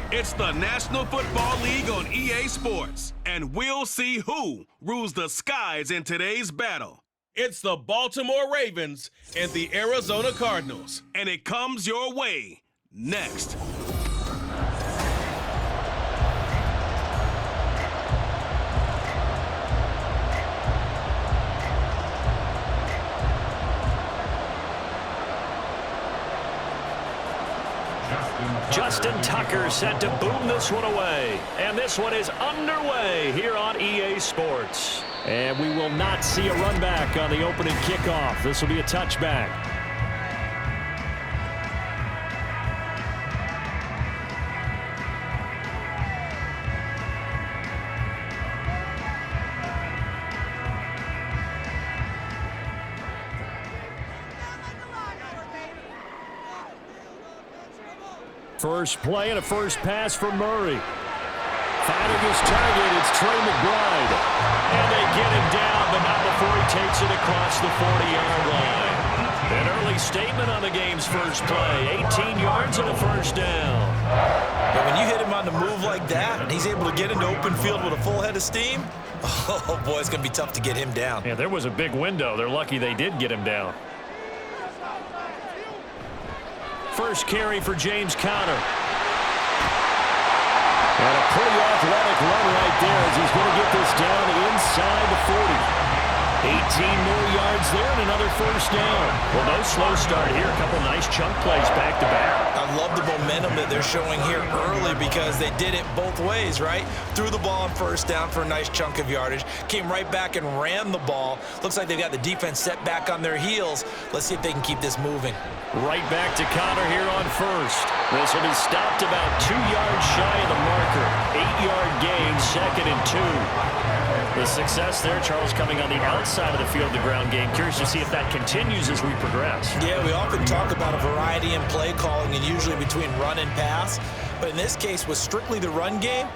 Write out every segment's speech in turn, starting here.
It's the National Football League on EA Sports, and we'll see who rules the skies in today's battle. It's the Baltimore Ravens and the Arizona Cardinals, and it comes your way next. Justin Tucker set to boom this one away. And this one is underway here on EA Sports. And we will not see a run back on the opening kickoff. This will be a touchback. First play and a first pass for Murray. Finding his target, it's Trey McBride. And they get him down, but not before he takes it across the 40-yard line. An early statement on the game's first play. 18 yards and a first down. But when you hit him on the move like that, and he's able to get into open field with a full head of steam, oh boy, it's going to be tough to get him down. Yeah, there was a big window. They're lucky they did get him down. First carry for James Conner. And a pretty athletic run right there as he's going to get this down inside the 40. 18 more yards there and another first down. Well, no slow start here. A couple nice chunk plays back-to-back. I love the momentum that they're showing here early because they did it both ways, right? Threw the ball on first down for a nice chunk of yardage. Came right back and ran the ball. Looks like they've got the defense set back on their heels. Let's see if they can keep this moving. Right back to Conner here on first. This will be stopped about 2 yards shy of the marker. 8-yard gain, 2nd and 2. The success there, Charles, coming on the outside of the field, the ground game. Curious to see if that continues as we progress. Yeah, we often talk about a variety in play calling and usually between run and pass. But in this case, with strictly the run game,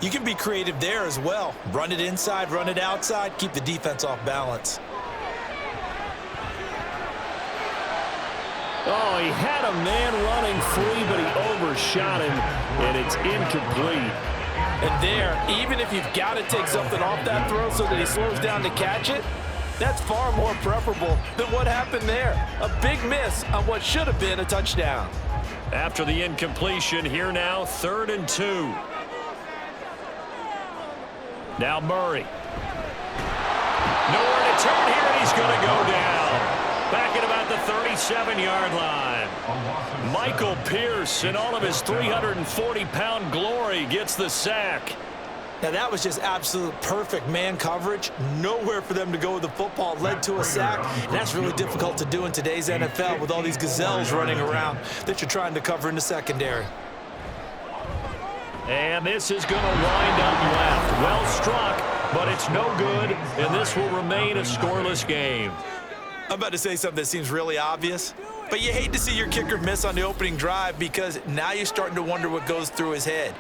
you can be creative there as well. Run it inside, run it outside, keep the defense off balance. Oh, he had a man running free, but he overshot him, and it's incomplete. And there, even if you've got to take something off that throw so that he slows down to catch it, that's far more preferable than what happened there. A big miss on what should have been a touchdown. After the incompletion, here now, 3rd and 2. Now Murray. Nowhere to turn here, and he's going to go down. Back at about the 37-yard line. Michael Pierce, in all of his 340-pound glory, gets the sack. Now that was just absolute perfect man coverage. Nowhere for them to go with the football. Led to a sack. And that's really difficult to do in today's NFL with all these gazelles running around that you're trying to cover in the secondary. And this is going to wind up left. Well struck, but it's no good, and this will remain a scoreless game. I'm about to say something that seems really obvious, but you hate to see your kicker miss on the opening drive because now you're starting to wonder what goes through his head.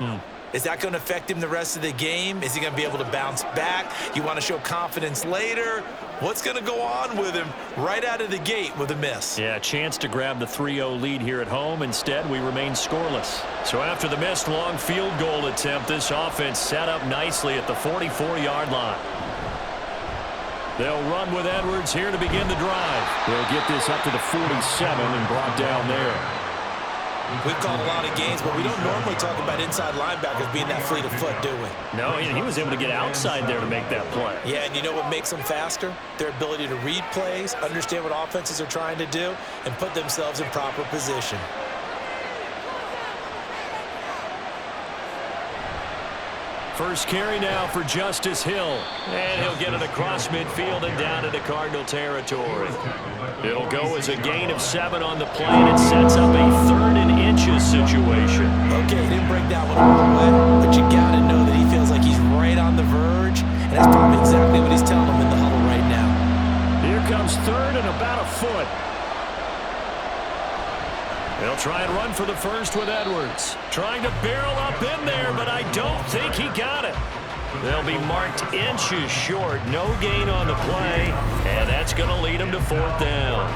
Is that going to affect him the rest of the game? Is he going to be able to bounce back? You want to show confidence later? What's going to go on with him right out of the gate with a miss? Yeah, a chance to grab the 3-0 lead here at home. Instead, we remain scoreless. So after the missed long field goal attempt, this offense set up nicely at the 44-yard line. They'll run with Edwards here to begin the drive. They'll get this up to the 47 and brought down there. We've called a lot of games, but we don't normally talk about inside linebackers being that fleet of foot, do we? No, he was able to get outside there to make that play. Yeah, and you know what makes them faster? Their ability to read plays, understand what offenses are trying to do, and put themselves in proper position. First carry now for Justice Hill. And he'll get it across midfield and down into Cardinal territory. It'll go as a gain of 7 on the play, and it sets up a 3rd and inches situation. Okay, he didn't break that one all the way, but you got to know that he feels like he's right on the verge, and that's probably exactly what he's telling him in the huddle right now. Here comes 3rd and about a foot. They'll try and run for the first with Edwards. Trying to barrel up in there, but I don't think he got it. They'll be marked inches short. No gain on the play, and that's going to lead them to 4th down.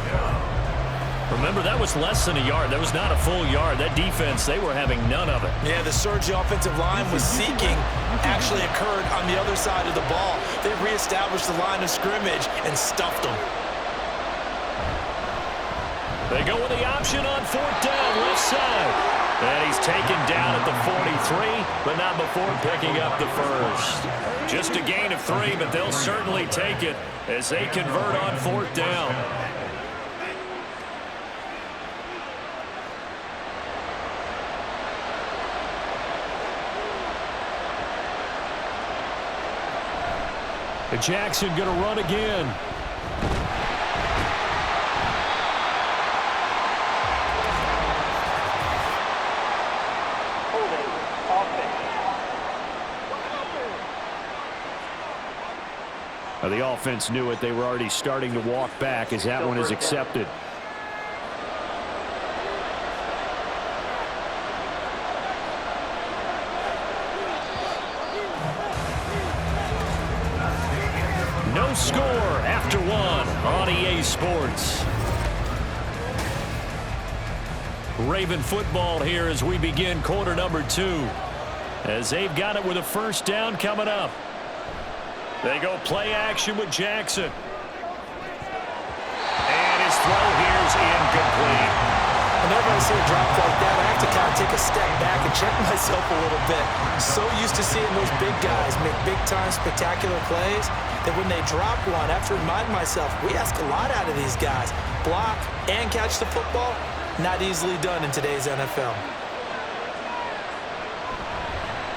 Remember, that was less than a yard. That was not a full yard. That defense, they were having none of it. Yeah, the surge the offensive line was seeking actually occurred on the other side of the ball. They reestablished the line of scrimmage and stuffed them. They go with the option on 4th down, left side. And he's taken down at the 43, but not before picking up the first. Just a gain of 3, but they'll certainly take it as they convert on 4th down. Jackson going to run again. The offense knew it. They were already starting to walk back as that one is accepted. No score after 1 on EA Sports. Raven football here as we begin quarter number 2. As they've got it with a first down coming up. They go play action with Jackson. And his throw here is incomplete. Whenever I see a drop like that, I have to kind of take a step back and check myself a little bit. So used to seeing those big guys make big-time spectacular plays that when they drop one, I have to remind myself, we ask a lot out of these guys. Block and catch the football, not easily done in today's NFL.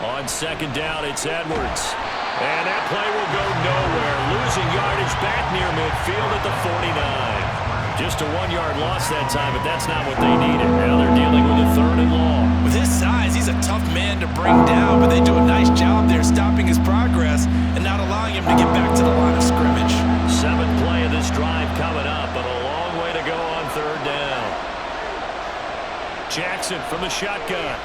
On 2nd down, it's Edwards. And that play will go nowhere. Losing yardage back near midfield at the 49. Just a 1-yard loss that time, but that's not what they needed. Now they're dealing with a 3rd and long. With his size, he's a tough man to bring down, but they do a nice job there stopping his progress and not allowing him to get back to the line of scrimmage. 7th play of this drive coming up, but a long way to go on 3rd down. Jackson from the shotgun.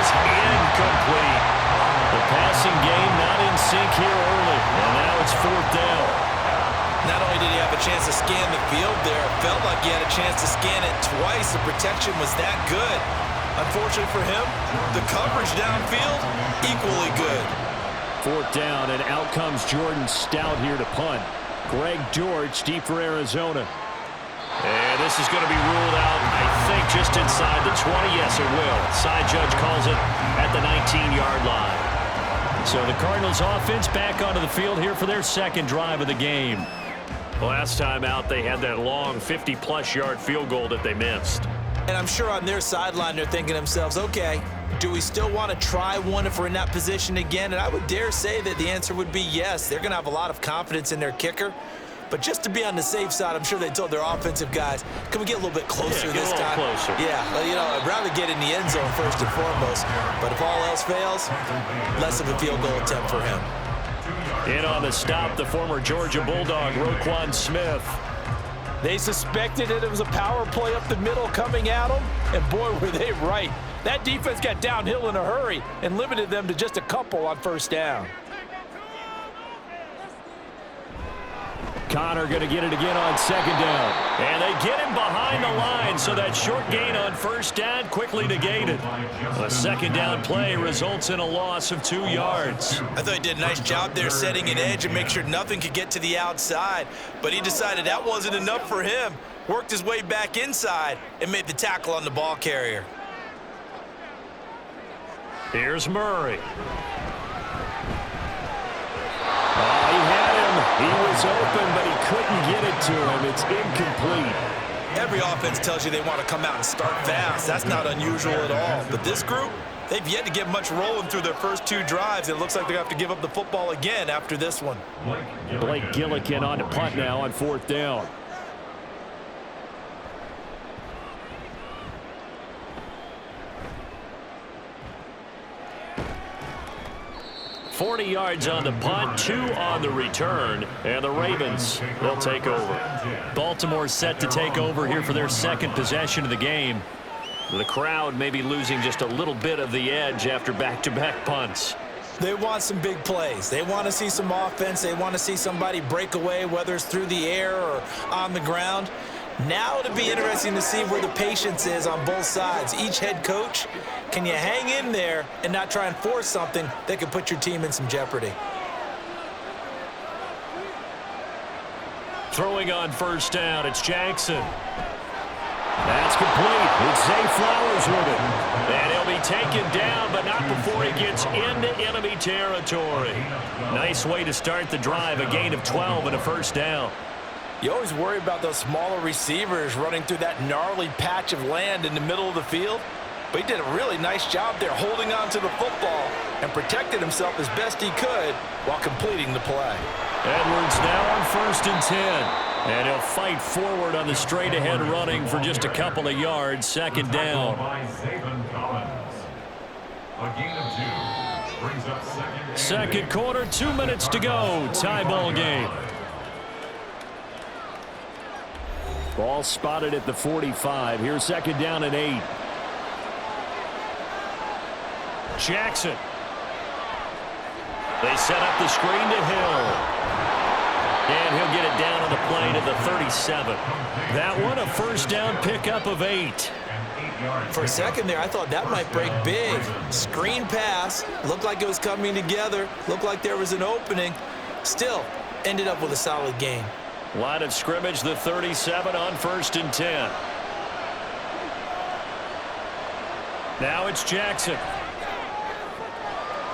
Incomplete. The passing game not in sync here early, and now it's 4th down. Not only did he have a chance to scan the field there, it felt like he had a chance to scan it twice. The protection was that good. Unfortunately for him, the coverage downfield, equally good. 4th down, and out comes Jordan Stout here to punt. Greg George deep for Arizona. And this is going to be ruled out, I think, just inside the 20. Yes, it will. Side judge calls it at the 19-yard line. So the Cardinals offense back onto the field here for their 2nd drive of the game. Last time out, they had that long 50-plus yard field goal that they missed. And I'm sure on their sideline, they're thinking to themselves, okay, do we still want to try one if we're in that position again? And I would dare say that the answer would be yes. They're going to have a lot of confidence in their kicker. But just to be on the safe side, I'm sure they told their offensive guys, can we get a little bit closer this time? Closer. Yeah, well, you know, I'd rather get in the end zone first and foremost. But if all else fails, less of a field goal attempt for him. In on the stop, the former Georgia Bulldog, Roquan Smith. They suspected it was a power play up the middle coming at them, and boy, were they right. That defense got downhill in a hurry and limited them to just a couple on 1st down. Connor going to get it again on 2nd down. And they get him behind the line, so that short gain on 1st down quickly negated. A 2nd down play results in a loss of 2 yards. I thought he did a nice job there setting an edge and make sure nothing could get to the outside. But he decided that wasn't enough for him. Worked his way back inside and made the tackle on the ball carrier. Here's Murray. Oh, he had him. He was open, but he couldn't get it to him. It's incomplete. Every offense tells you they want to come out and start fast. That's not unusual at all. But this group, they've yet to get much rolling through their first 2 drives. It looks like they're going to have to give up the football again after this one. Blake Gillikin on to punt now on 4th down. $40 yards on the punt, 2 on the return, and the Ravens, they'll take over. Baltimore set to take over here for their 2nd possession of the game. The crowd may be losing just a little bit of the edge after back-to-back punts. They want some big plays. They want to see some offense. They want to see somebody break away, whether it's through the air or on the ground. Now it'll be interesting to see where the patience is on both sides. Each head coach, can you hang in there and not try and force something that could put your team in some jeopardy? Throwing on first down, it's Jackson. That's complete. It's Zay Flowers with it. And he'll be taken down, but not before he gets into enemy territory. Nice way to start the drive, a gain of 12 and a first down. You always worry about those smaller receivers running through that gnarly patch of land in the middle of the field. But he did a really nice job there holding on to the football and protected himself as best he could while completing the play. Edwards now on 1st and 10. And he'll fight forward on the straight-ahead running for just a couple of yards. Second down. Second quarter, 2 minutes to go. Tie ball game. Ball spotted at the 45. Here's second down and 8. Jackson. They set up the screen to Hill. And he'll get it down on the play to the 37. That one, a first down pickup of 8. For a second there, I thought that might break big. Screen pass. Looked like it was coming together. Looked like there was an opening. Still, ended up with a solid gain. Line of scrimmage, the 37 on 1st and 10. Now it's Jackson.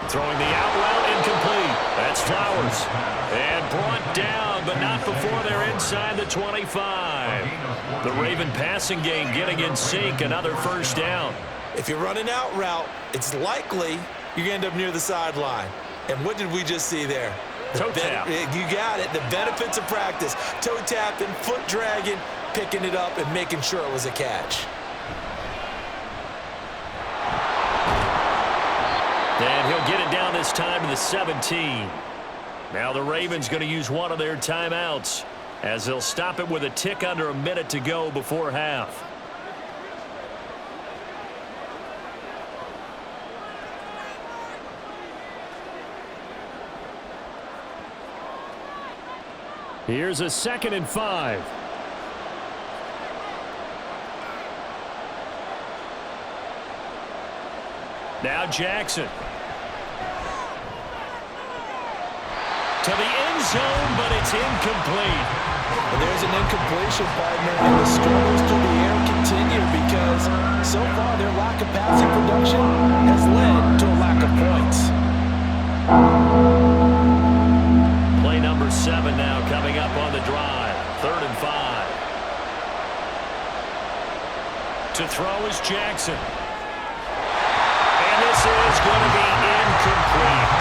Throwing the out route, incomplete. That's Flowers. And brought down, but not before they're inside the 25. The Raven passing game getting in sync, another first down. If you're running out route, it's likely you're going to end up near the sideline. And what did we just see there? Toe tap. You got it. The benefits of practice. Toe tapping, foot dragging, picking it up, and making sure it was a catch. And he'll get it down this time to the 17. Now the Ravens going to use one of their timeouts as they'll stop it with a tick under a minute to go before half. Here's a 2nd and 5. Now Jackson. To the end zone, but it's incomplete. And there's an incompletion, partner, and the struggles through the air continue because so far their lack of passing production has led to a lack of points. Play number 7 now coming up on the drive. 3rd and 5. To throw is Jackson. And this is going to be incomplete.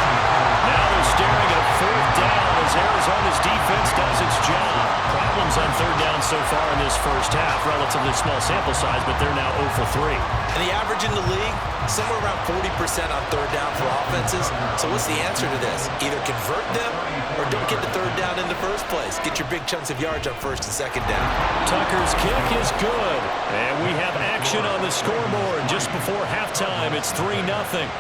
Now they're staring at a 4th down as Arizona's defense does its job. Problems on 3rd down so far in this first half. Relatively small sample size, but they're now 0 for 3. And the average in the league, somewhere around 40% on 3rd down for offenses. So what's the answer to this? Either convert them or don't get the 3rd down in the first place. Get your big chunks of yards on 1st and 2nd down. Tucker's kick is good. And we have action on the scoreboard just before halftime. It's 3-0.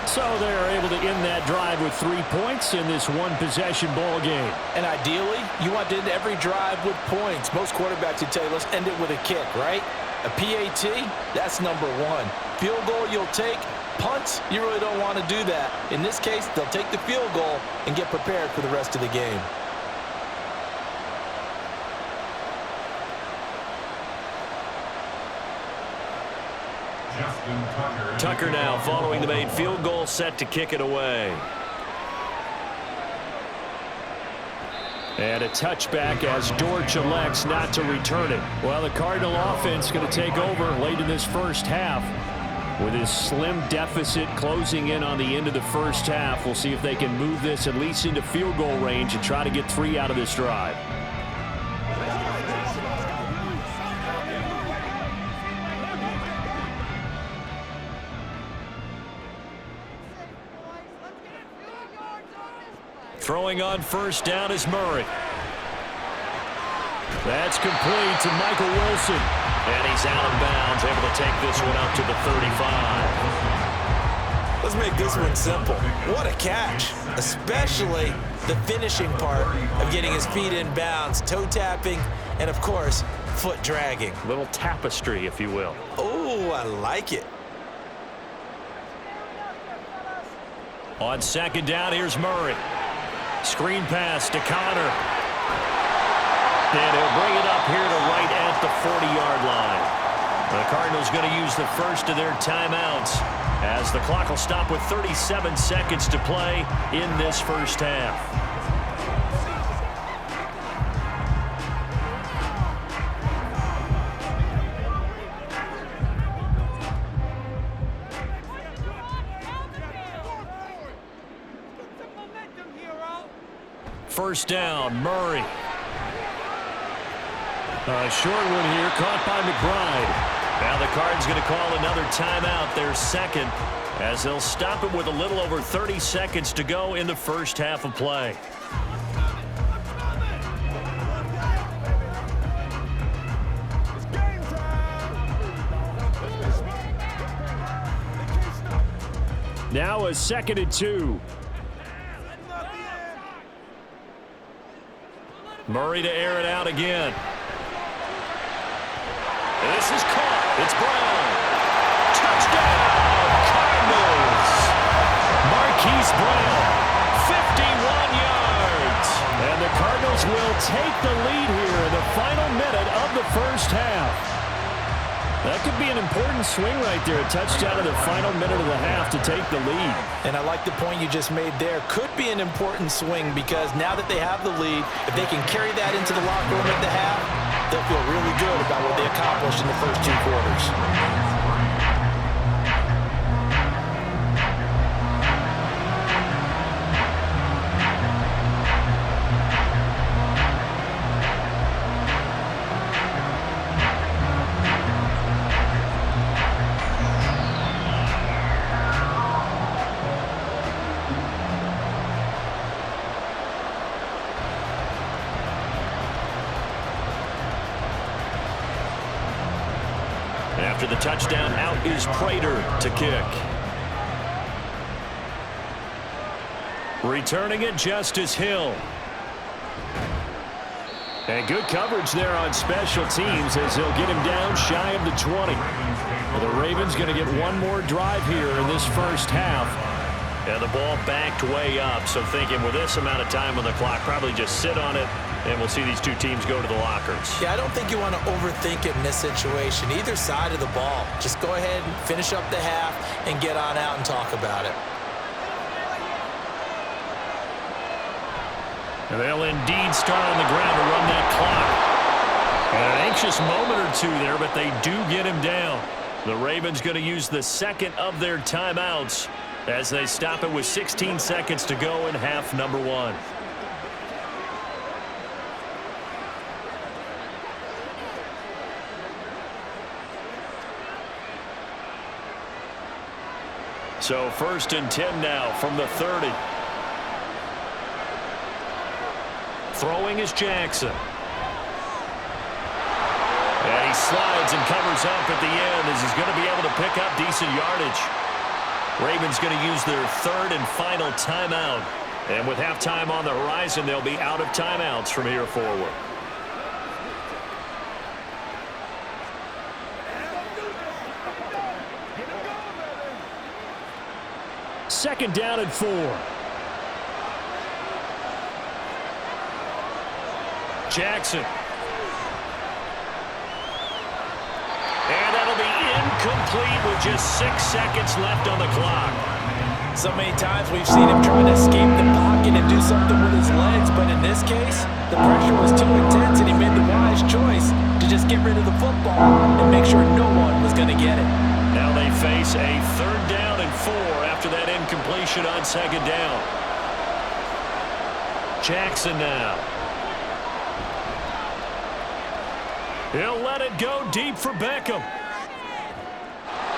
So they're able to end that drive with 3 points in this one-possession ball game. And ideally, you want to end every drive with points. Most quarterbacks would tell you, let's end it with a kick, right? A PAT, that's number 1. Field goal you'll take. Punts, you really don't want to do that. In this case, they'll take the field goal and get prepared for the rest of the game. Tucker now following the made field goal, set to kick it away. And a touchback as Dortch elects not to return it. Well, the Cardinal offense going to take over late in this first half. With his slim deficit closing in on the end of the first half, we'll see if they can move this at least into field goal range and try to get 3 out of this drive. Throwing on first down is Murray. That's complete to Michael Wilson. And he's out of bounds, able to take this one up to the 35. Let's make this one simple. What a catch, especially the finishing part of getting his feet in bounds, toe tapping, and of course, foot dragging. Little tapestry, if you will. Oh, I like it. On second down, here's Murray. Screen pass to Connor. And he'll bring it up here to right at the 40-yard line. The Cardinals going to use the first of their timeouts as the clock will stop with 37 seconds to play in this first half. First down, Murray. A short one here, caught by McBride. Now the Cards going to call another timeout, their second, as they'll stop it with a little over 30 seconds to go in the first half of play. Now a 2nd and 2. Murray to air it out again. This is caught. It's Brown. Touchdown, Cardinals. Marquise Brown, 51 yards. And the Cardinals will take the lead here in the final minute of the first half. That could be an important swing right there. A touchdown in the final minute of the half to take the lead. And I like the point you just made there. Could be an important swing because now that they have the lead, if they can carry that into the locker room at the half, they'll feel really good about what they accomplished in the first 2 quarters. After the touchdown, out is Prater to kick. Returning it, Justice Hill. And good coverage there on special teams as he'll get him down shy of the 20. Well, the Ravens going to get one more drive here in this first half. And the ball backed way up, so thinking with this amount of time on the clock, probably just sit on it, and we'll see these two teams go to the lockers. Yeah, I don't think you want to overthink it in this situation. Either side of the ball. Just go ahead and finish up the half and get on out and talk about it. And they'll indeed start on the ground to run that clock. And an anxious moment or two there, but they do get him down. The Ravens going to use the second of their timeouts as they stop it with 16 seconds to go in half number 1. So 1st and 10 now from the 30. Throwing is Jackson. And he slides and covers up at the end as he's going to be able to pick up decent yardage. Ravens going to use their 3rd and final timeout. And with halftime on the horizon, they'll be out of timeouts from here forward. Second down and 4. Jackson. And that'll be incomplete with just 6 seconds left on the clock. So many times we've seen him trying to escape the pocket and do something with his legs, but in this case, the pressure was too intense and he made the wise choice to just get rid of the football and make sure no one was going to get it. Now they face a 3rd down and 4 after that incompletion on 2nd down. Jackson now. He'll let it go deep for Beckham.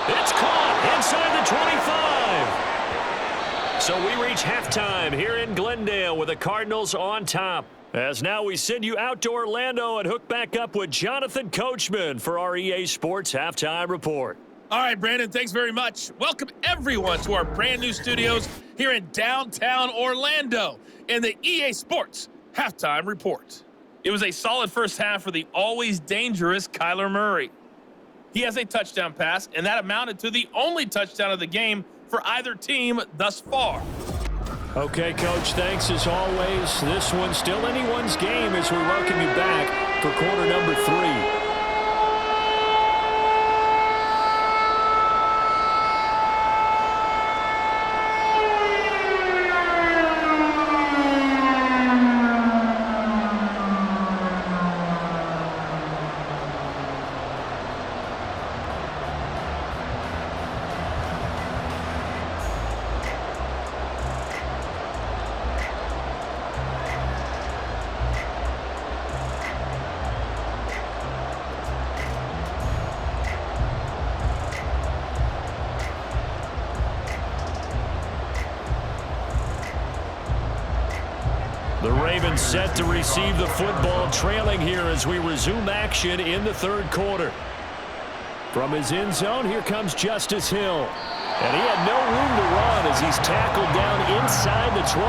It's caught inside the 25. So we reach halftime here in Glendale with the Cardinals on top. As now we send you out to Orlando and hook back up with Jonathan Coachman for our EA Sports Halftime Report. All right, Brandon, thanks very much. Welcome, everyone, to our brand new studios here in downtown Orlando in the EA Sports Halftime Report. It was a solid first half for the always dangerous Kyler Murray. He has a touchdown pass, and that amounted to the only touchdown of the game for either team thus far. Okay, Coach, thanks as always. This one's still anyone's game as we welcome you back for quarter number 3. The Ravens set to receive the football, trailing here as we resume action in the third quarter. From his end zone, here comes Justice Hill. And he had no room to run as he's tackled down inside the 20.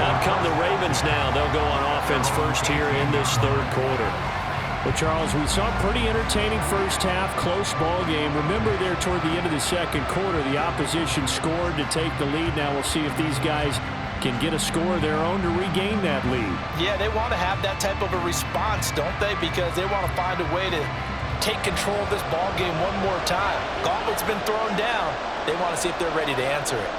Out come the Ravens now. They'll go on offense first here in this third quarter. Well, Charles, we saw a pretty entertaining first half, close ball game. Remember there toward the end of the second quarter, the opposition scored to take the lead. Now we'll see if these guys can get a score of their own to regain that lead. Yeah, they want to have that type of a response, don't they? Because they want to find a way to take control of this ball game one more time. Gauntlet's been thrown down. They want to see if they're ready to answer it.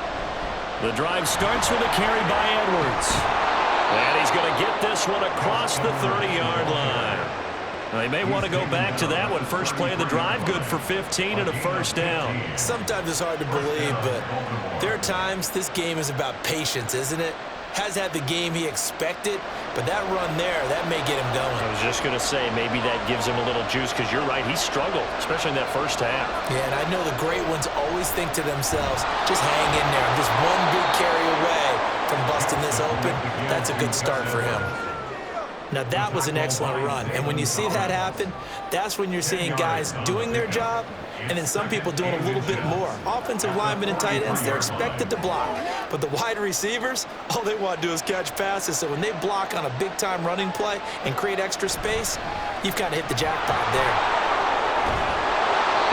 The drive starts with a carry by Edwards. And he's going to get this one across the 30-yard line. They may want to go back to that one. First play of the drive, good for 15 and a first down. Sometimes it's hard to believe, but there are times this game is about patience, isn't it? Has had the game he expected, but that run there, that may get him going. I was just going to say, maybe that gives him a little juice, because you're right, he struggled, especially in that first half. Yeah, and I know the great ones always think to themselves, just hang in there. I'm just one big carry away from busting this open. That's a good start for him. Now, that was an excellent run, and when you see that happen, that's when you're seeing guys doing their job, and then some people doing a little bit more. Offensive linemen and tight ends, they're expected to block, but the wide receivers, all they want to do is catch passes, so when they block on a big-time running play and create extra space, you've kind of hit the jackpot there.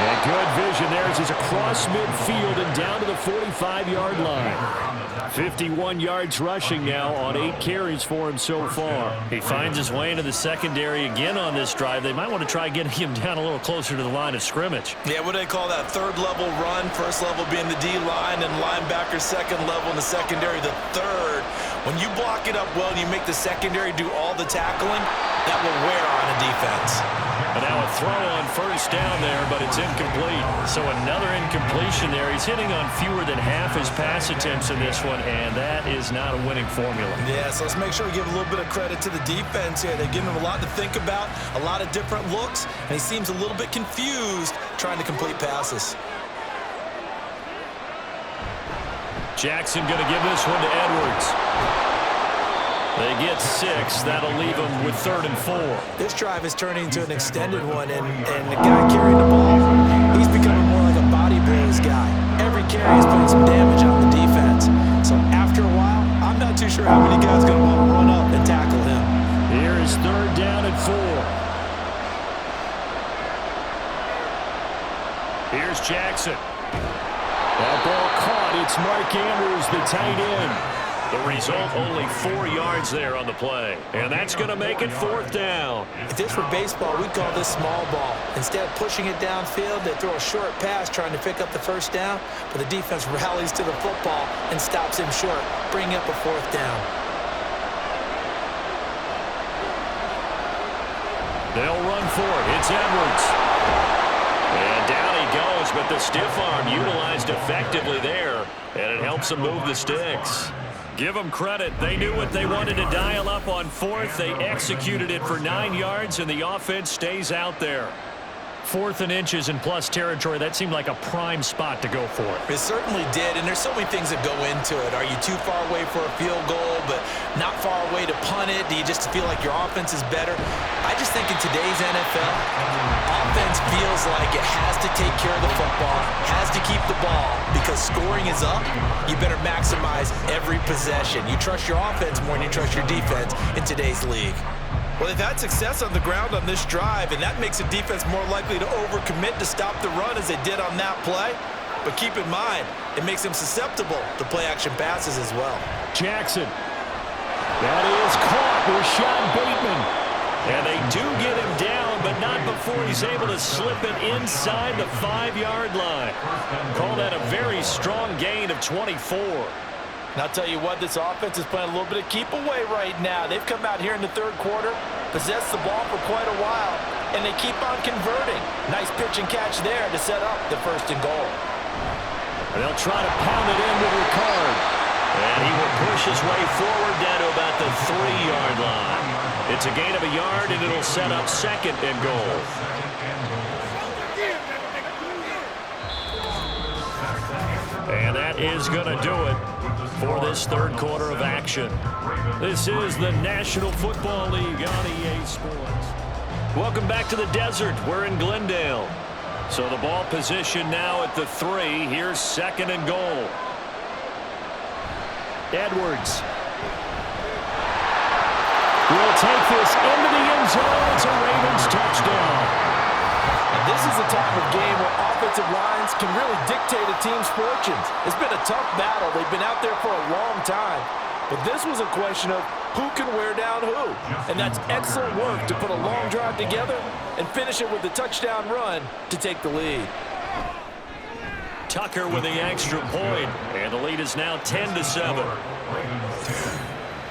And good vision there as he's across midfield and down to the 45-yard line. 51 yards rushing now on 8 carries for him so far. He finds his way into the secondary again on this drive. They might want to try getting him down a little closer to the line of scrimmage. Yeah, what do they call that? Third level run. First level being the D-line and linebacker, second level in the secondary, the third. When you block it up well and you make the secondary do all the tackling, that will wear on a defense. And now a throw on first down there, but it's incomplete. So another incompletion there. He's hitting on fewer than half his pass attempts in this one, and that is not a winning formula. Yeah, so let's make sure we give a little bit of credit to the defense here. They're giving him a lot to think about, a lot of different looks, and he seems a little bit confused trying to complete passes. Jackson going to give this one to Edwards. They get 6. That'll leave them with 3rd and 4. This drive is turning into an extended one, and the guy carrying the ball, he's becoming more like a body blows guy. Every carry is putting some damage on the defense. So after a while, I'm not too sure how many guys are going to want to run up and tackle him. Here is 3rd down and 4. Here's Jackson. That ball caught. It's Mark Andrews, the tight end. The result, only 4 yards there on the play. And that's going to make it 4th down. If this were baseball, we'd call this small ball. Instead of pushing it downfield, they throw a short pass trying to pick up the first down, but the defense rallies to the football and stops him short, bringing up a 4th down. They'll run for it. It's Edwards. And down he goes, but the stiff arm utilized effectively there, and it helps him move the sticks. Give them credit. They knew what they wanted to dial up on 4th. They executed it for 9 yards, and the offense stays out there. 4th and inches in plus territory. That seemed like a prime spot to go for it. It certainly did, and there's so many things that go into it. Are you too far away for a field goal, but not far away to punt it? Do you just feel like your offense is better? I just think in today's NFL, offense feels like it has to take care of the football, has to keep the ball, because scoring is up. You better maximize every possession. You trust your offense more than you trust your defense in today's league. Well, they've had success on the ground on this drive, and that makes the defense more likely to overcommit to stop the run as they did on that play. But keep in mind, it makes them susceptible to play-action passes as well. Jackson. That is caught with Sean Bateman. And they do get him down, but not before he's able to slip it inside the 5-yard line. Call that a very strong gain of 24. And I'll tell you what, this offense is playing a little bit of keep away right now. They've come out here in the third quarter, possessed the ball for quite a while, and they keep on converting. Nice pitch and catch there to set up the 1st and goal. They'll try to pound it in with Ricard. And he will push his way forward down to about the 3-yard line. It's a gain of a yard, and it'll set up 2nd and goal. And that is going to do it for this third quarter of action. This is the National Football League on EA Sports. Welcome back to the desert. We're in Glendale. So the ball position now at the 3. Here's 2nd and goal. Edwards will take this into the end zone. It's a Ravens touchdown. And this is the type of game where offensive lines can really dictate a team's fortunes. It's been a tough battle. They've been out there for a long time. But this was a question of who can wear down who. And that's excellent work to put a long drive together and finish it with a touchdown run to take the lead. Tucker with the extra point, and the lead is now 10-7.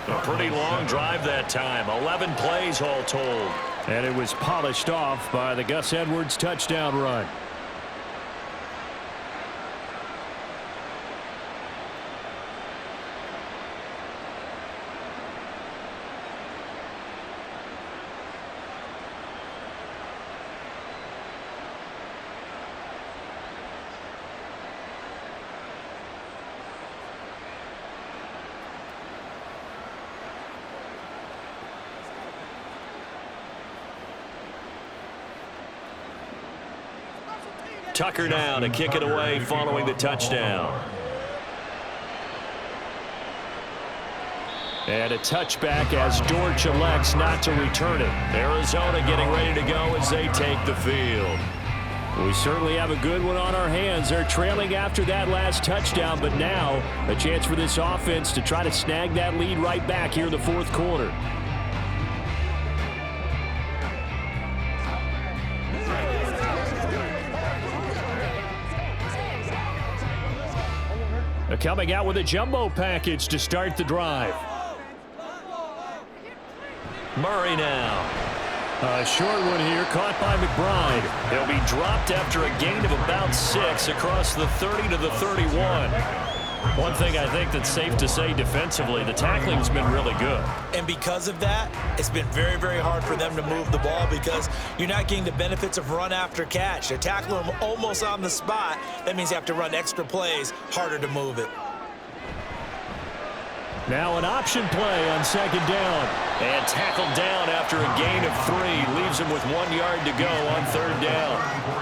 A pretty long drive that time, 11 plays all told. And it was polished off by the Gus Edwards touchdown run. Tucker now to kick it away following the touchdown. And a touchback as Dortch elects not to return it. Arizona getting ready to go as they take the field. We certainly have a good one on our hands. They're trailing after that last touchdown, but now a chance for this offense to try to snag that lead right back here in the 4th quarter. Coming out with a jumbo package to start the drive. Murray now. A short one here, caught by McBride. He'll be dropped after a gain of about 6 across the 30 to the 31. One thing I think that's safe to say defensively, the tackling's been really good. And because of that, it's been very, very hard for them to move the ball because you're not getting the benefits of run after catch. They're tackling them almost on the spot. That means you have to run extra plays, harder to move it. Now an option play on 2nd down. And tackled down after a gain of 3. Leaves him with 1 yard to go on 3rd down.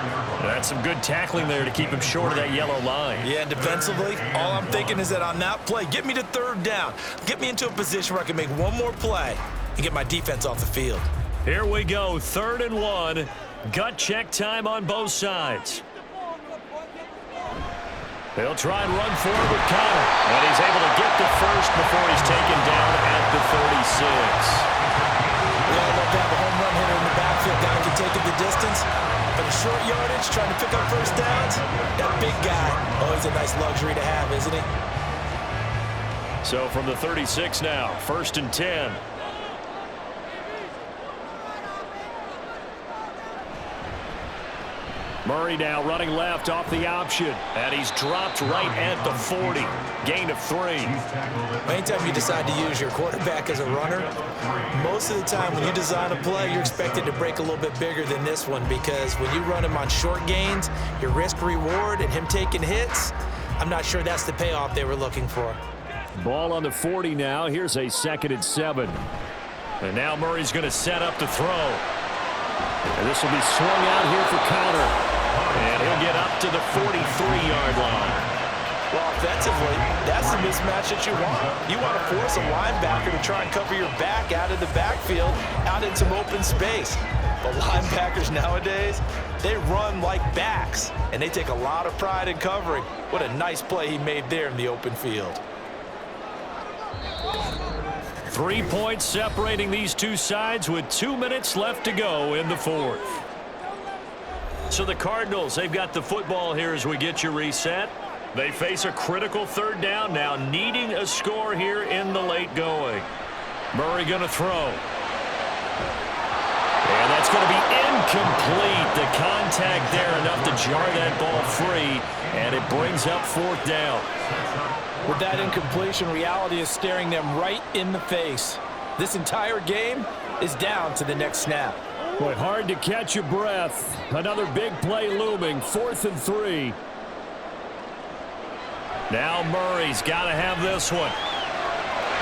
That's some good tackling there to keep him short of that yellow line. Yeah, and defensively, all I'm thinking is that on that play, get me to 3rd down. Get me into a position where I can make one more play and get my defense off the field. Here we go, 3rd and 1. Gut check time on both sides. They'll try and run forward with Connor. And he's able to get the first before he's taken down at the 36. We all love to have a home run hitter in the backfield. Guy can take it the distance. But a short yardage, trying to pick up first downs, that big guy, oh, he's a nice luxury to have, isn't he? So from the 36 now, 1st and 10. Murray now running left off the option. And he's dropped right at the 40. Gain of 3. Anytime you decide to use your quarterback as a runner, most of the time when you design a play, you're expected to break a little bit bigger than this one, because when you run him on short gains, your risk-reward and him taking hits, I'm not sure that's the payoff they were looking for. Ball on the 40 now. Here's a 2nd and 7. And now Murray's going to set up to throw. And this will be swung out here for counter. And he'll get up to the 43-yard line. Well, offensively, that's the mismatch that you want. You want to force a linebacker to try and cover your back out of the backfield, out in some open space. But linebackers nowadays, they run like backs, and they take a lot of pride in covering. What a nice play he made there in the open field. 3 points separating these two sides with 2 minutes left to go in the 4th. So the Cardinals, they've got the football here as we get you reset. They face a critical 3rd down now, needing a score here in the late going. Murray going to throw. And that's going to be incomplete. The contact there enough to jar that ball free, and it brings up 4th down. With that incompletion, reality is staring them right in the face. This entire game is down to the next snap. Boy, hard to catch your breath. Another big play looming. 4th and 3. Now Murray's got to have this one.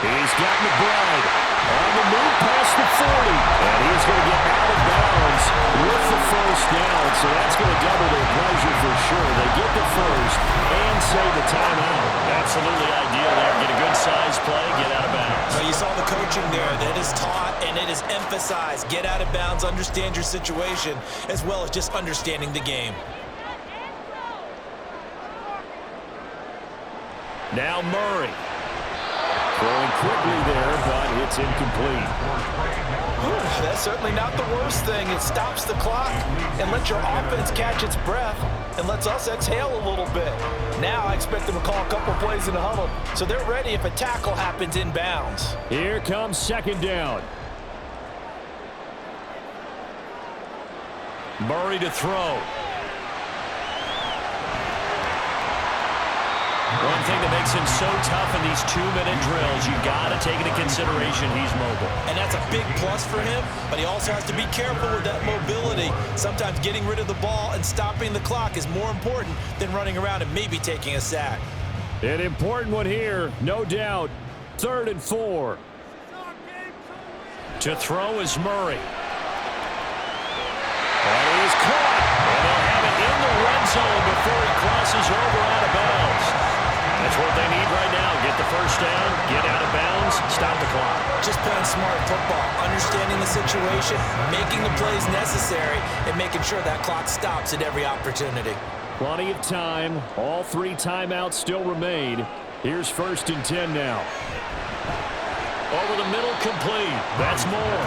He's got McBride on the move past the 40. And he's going to get out of bounds with the 1st down. So that's going to double their pleasure for sure. They get the 1st and save the timeout. Absolutely ideal there. Get a good size play, get out of bounds. Well, you saw the coaching there. That is taught and it is emphasized. Get out of bounds, understand your situation, as well as just understanding the game. Now Murray. Throwing quickly there, but it's incomplete. That's certainly not the worst thing. It stops the clock and lets your offense catch its breath and lets us exhale a little bit. Now I expect them to call a couple plays in the huddle, so they're ready if a tackle happens inbounds. Here comes 2nd down. Murray to throw. One thing that makes him so tough in these 2-minute drills, you got to take into consideration he's mobile. And that's a big plus for him, but he also has to be careful with that mobility. Sometimes getting rid of the ball and stopping the clock is more important than running around and maybe taking a sack. An important one here, no doubt. 3rd and 4. To throw is Murray. And he's caught. And they'll have it in the red zone before he crosses over out of bounds. That's what they need right now. Get the 1st down, get out of bounds, stop the clock. Just playing smart football, understanding the situation, making the plays necessary, and making sure that clock stops at every opportunity. Plenty of time. All 3 timeouts still remain. Here's 1st and 10 now. Over the middle, complete. That's more.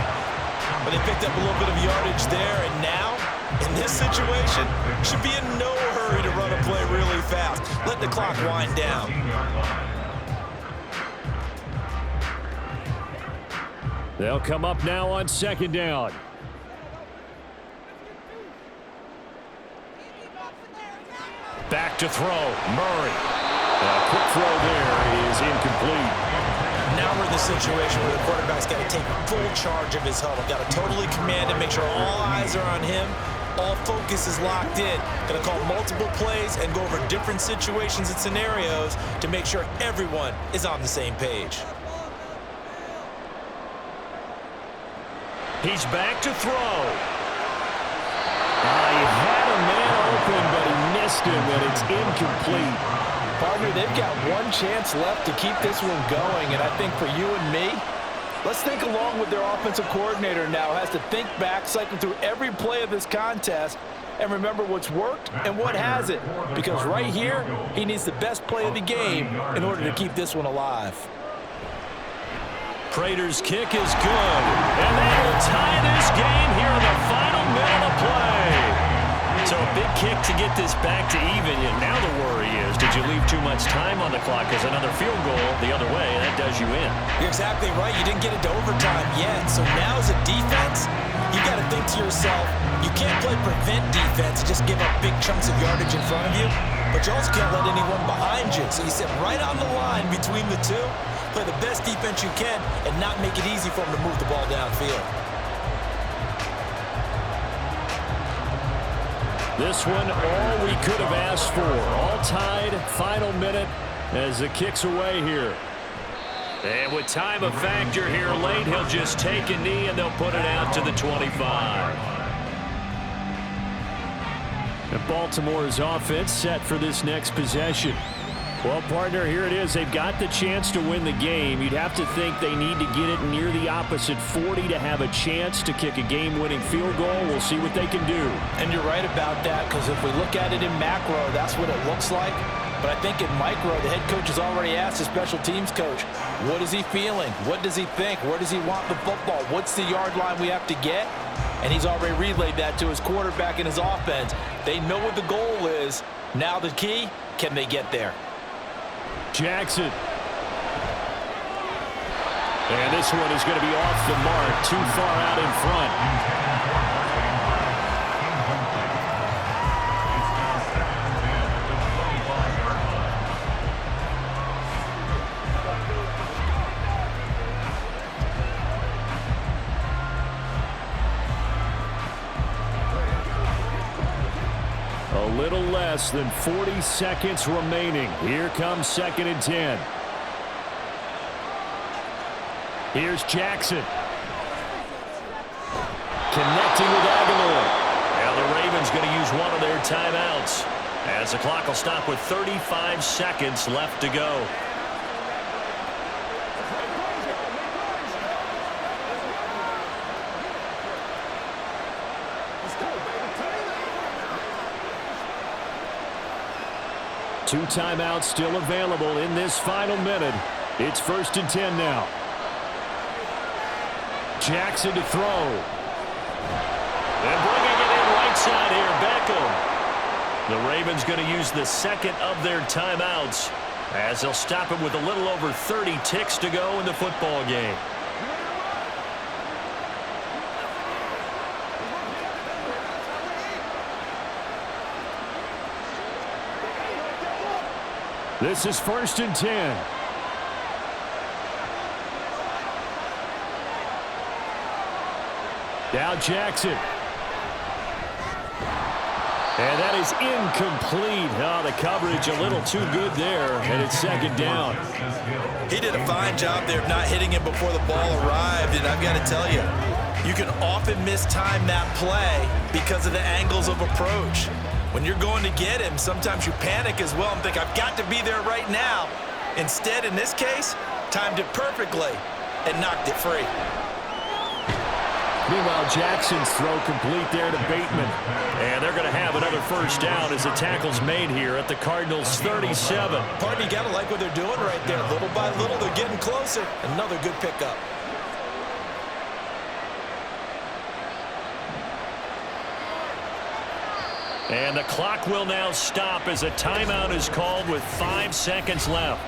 But they picked up a little bit of yardage there, and now, in this situation, should be in no hurry to run a play really fast. Let the clock wind down. They'll come up now on 2nd down. Back to throw. Murray. A quick throw there is incomplete. Now we're in the situation where the quarterback's got to take full charge of his huddle. Got to totally command it, make sure all eyes are on him. All focus is locked in. Going to call multiple plays and go over different situations and scenarios to make sure everyone is on the same page. He's back to throw. He had a man open, but he missed him, and it's incomplete. Partner, they've got one chance left to keep this one going, and I think for you and me, let's think along with their offensive coordinator now. Has to think back, cycle through every play of this contest, and remember what's worked and what hasn't. Because right here, he needs the best play of the game in order to keep this one alive. Prater's kick is good, and they will tie this game here in the final minute of play. So a big kick to get this back to even. Now the worry is, did you leave too much time on the clock? Because another field goal the other way, that does you in. You're exactly right. You didn't get it to overtime yet. So now as a defense, you got to think to to yourself, you can't play prevent defense and just give up big chunks of yardage in front of you, but you also can't let anyone behind you. So you sit right on the line between the two, play the best defense you can, and not make it easy for them to move the ball downfield. This one, all we could have asked for. All tied, final minute as the kick's away here. And with time a factor here late, he'll just take a knee and they'll put it out to the 25. And Baltimore's offense set for this next possession. Well, partner, here it is. They've got the chance to win the game. You'd have to think they need to get it near the opposite 40 to have a chance to kick a game-winning field goal. We'll see what they can do. And you're right about that, because if we look at it in macro, that's what it looks like. But I think in micro, the head coach has already asked the special teams coach, what is he feeling? What does he think? Where does he want the football? What's the yard line we have to get? And he's already relayed that to his quarterback and his offense. They know what the goal is. Now the key, can they get there? Jackson. And this one is going to be off the mark, too far out in front. A little less than 40 seconds remaining. Here comes 2nd and 10. Here's Jackson. Connecting with Aguilar. Now the Ravens going to use one of their timeouts as the clock will stop with 35 seconds left to go. Two timeouts still available in this final minute. It's 1st and 10 now. Jackson to throw. And bringing it in right side here, Beckham. The Ravens going to use the second of their timeouts as they'll stop it with a little over 30 ticks to go in the football game. This is 1st and 10. Now Jackson. And that is incomplete. Oh, the coverage a little too good there, and it's 2nd down. He did a fine job there of not hitting him before the ball arrived, and I've got to tell you, you can often mistime that play because of the angles of approach. When you're going to get him, sometimes you panic as well and think, I've got to be there right now. Instead, in this case, timed it perfectly and knocked it free. Meanwhile, Jackson's throw complete there to Bateman. And they're going to have another 1st down as the tackle's made here at the Cardinals' 37. Pardon, you got to like what they're doing right there. Little by little, they're getting closer. Another good pickup. And the clock will now stop as a timeout is called with 5 seconds left.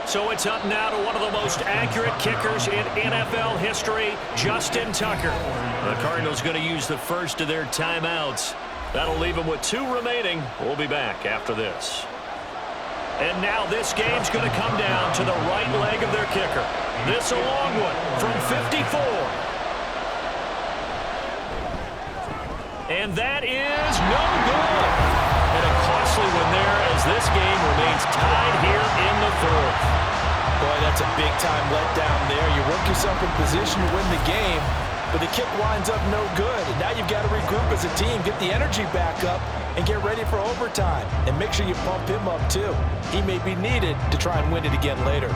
So it's up now to one of the most accurate kickers in NFL history, Justin Tucker. The Cardinals going to use the first of their timeouts. That'll leave them with 2 remaining. We'll be back after this. And now this game's going to come down to the right leg of their kicker. This a long one from 54. And that is no good. And a costly one there as this game remains tied here in the 4th. Boy, that's a big-time letdown there. You work yourself in position to win the game, but the kick winds up no good. And now you've got to regroup as a team, get the energy back up, and get ready for overtime. And make sure you pump him up, too. He may be needed to try and win it again later.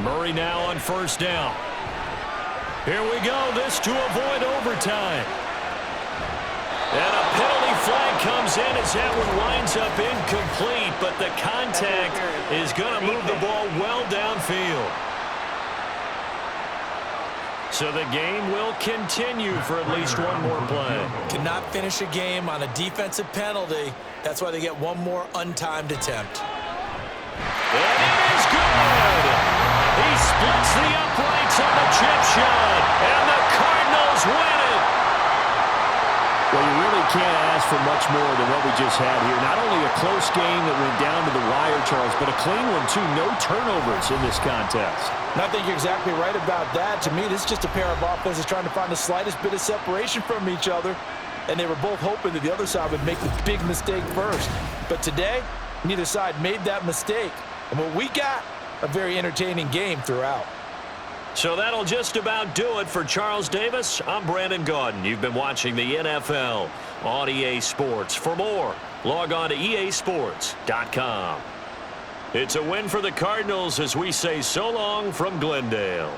Murray now on 1st down. Here we go. This to avoid overtime. And a penalty as that one winds up incomplete, but the contact is going to move the ball well downfield. So the game will continue for at least one more play. Cannot finish a game on a defensive penalty. That's why they get one more untimed attempt. And it is good. He splits the uprights on the chip shot, and the Cardinals win it. Well, you really can't ask for much more than what we just had here. Not only a close game that went down to the wire, Charles, but a clean one, too. No turnovers in this contest. And I think you're exactly right about that. To me, this is just a pair of offenses trying to find the slightest bit of separation from each other. And they were both hoping that the other side would make the big mistake first. But today, neither side made that mistake. And what we got, a very entertaining game throughout. So that'll just about do it for Charles Davis. I'm Brandon Gaudin. You've been watching the NFL on EA Sports. For more, log on to easports.com. It's a win for the Cardinals as we say so long from Glendale.